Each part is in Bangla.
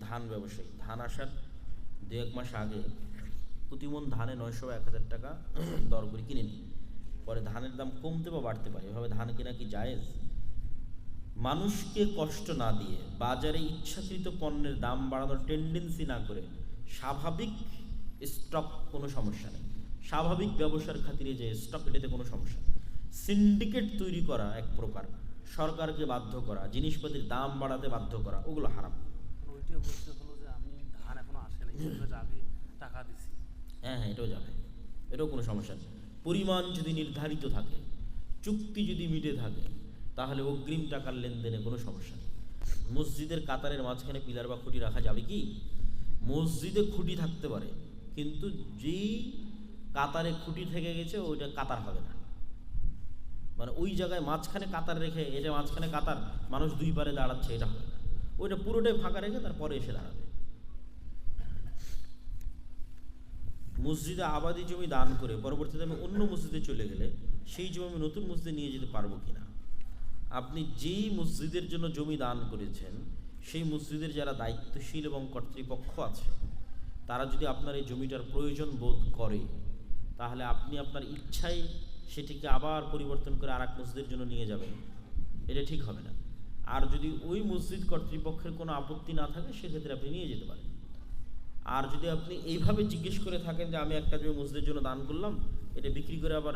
ধান ব্যবসায়ী, ধান আসার 2-1 মাস আগে প্রতিমন ধানে 900 বা 1000 টাকা দর করে কিনে নিই। পরে ধানের দাম কমতে বা বাড়তে পারে, এভাবে ধান কেনা কি জায়েজ? মানুষকে কষ্ট না দিয়ে বাজারে ইচ্ছাকৃত পণ্যের দাম বাড়ানোর টেন্ডেন্সি না করে স্বাভাবিক স্টক, কোনো সমস্যা নেই। স্বাভাবিক ব্যবসার খাতিরে যে স্টক, এটাতে কোনো সমস্যা নেই। সিন্ডিকেট তৈরি করা এক প্রকার, সরকারকে বাধ্য করা, জিনিসপাতির দাম বাড়াতে বাধ্য করা, ওগুলো হারাম। ওইটা বলতে হলো যে আমি ধান এখনো আসে নাই, আমি টাকা দিছি। হ্যাঁ, এটাও যাবে, এটাও কোনো সমস্যা নেই। পরিমাণ যদি নির্ধারিত থাকে, চুক্তি যদি মিটে থাকে, তাহলে অগ্রিম টাকার লেনদেনে কোনো সমস্যা নেই। মসজিদের কাতারের মাঝখানে পিলার বা খুঁটি রাখা যাবে কি? মসজিদে খুঁটি থাকতে পারে, কিন্তু যেই কাতারে খুঁটি থেকে গেছে ওইটা কাতার হবে না। মানে ওই জায়গায় মাঝখানে কাতার রেখে, এটা মাঝখানে কাতার, মানুষ 2 পারে দাঁড়াচ্ছে, এটা হবে না। ওইটা পুরোটাই ফাঁকা রেখে তারপরে এসে দাঁড়াবে। মসজিদে আবাদি জমি দান করে পরবর্তীতে আমি অন্য মসজিদে চলে গেলে সেই জমি আমি নতুন মসজিদে নিয়ে যেতে পারবো কিনা? আপনি যেই মসজিদের জন্য জমি দান করেছেন, সেই মসজিদের যারা দায়িত্বশীল এবং কর্তৃপক্ষ আছে, তারা যদি আপনার এই জমিটার প্রয়োজন বোধ করে, তাহলে আপনি আপনার ইচ্ছায় সেটিকে আবার পরিবর্তন করে আর এক মসজিদের জন্য নিয়ে যাবেন, এটা ঠিক হবে না। আর যদি ওই মসজিদ কর্তৃপক্ষের কোনো আপত্তি না থাকে, সেক্ষেত্রে আপনি নিয়ে যেতে পারেন। আর যদি আপনি এইভাবে জিজ্ঞেস করে থাকেন যে আমি একটা জমি মসজিদের জন্য দান করলাম, এটা বিক্রি করে আবার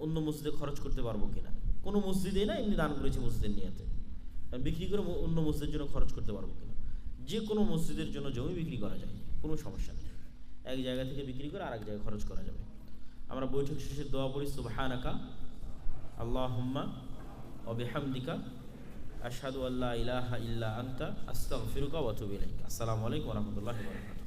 অন্য মসজিদে খরচ করতে পারবো কিনা, কোনো মসজিদেই না, এমনি দান করেছি মসজিদের নিয়েতে, বিক্রি করে অন্য মসজিদের জন্য খরচ করতে পারবো কিনা? যে কোনো মসজিদের জন্য জমি বিক্রি করা যায়, কোনো সমস্যা নেই। এক জায়গা থেকে বিক্রি করে আরেক জায়গায় খরচ করা যাবে। আমরা বৈঠক শেষে দোয়া পড়ি, সুবহানাকা আল্লাহুম্মা ওয়া বিহামদিকা আশহাদু আল্লা ইলাহা ইল্লা আনতা আস্তাগফিরুকা ওয়া আতুবু ইলাইক। আসসালামু আলাইকুম ওয়া রাহমাতুল্লাহি ওয়া বারাকাতুহু।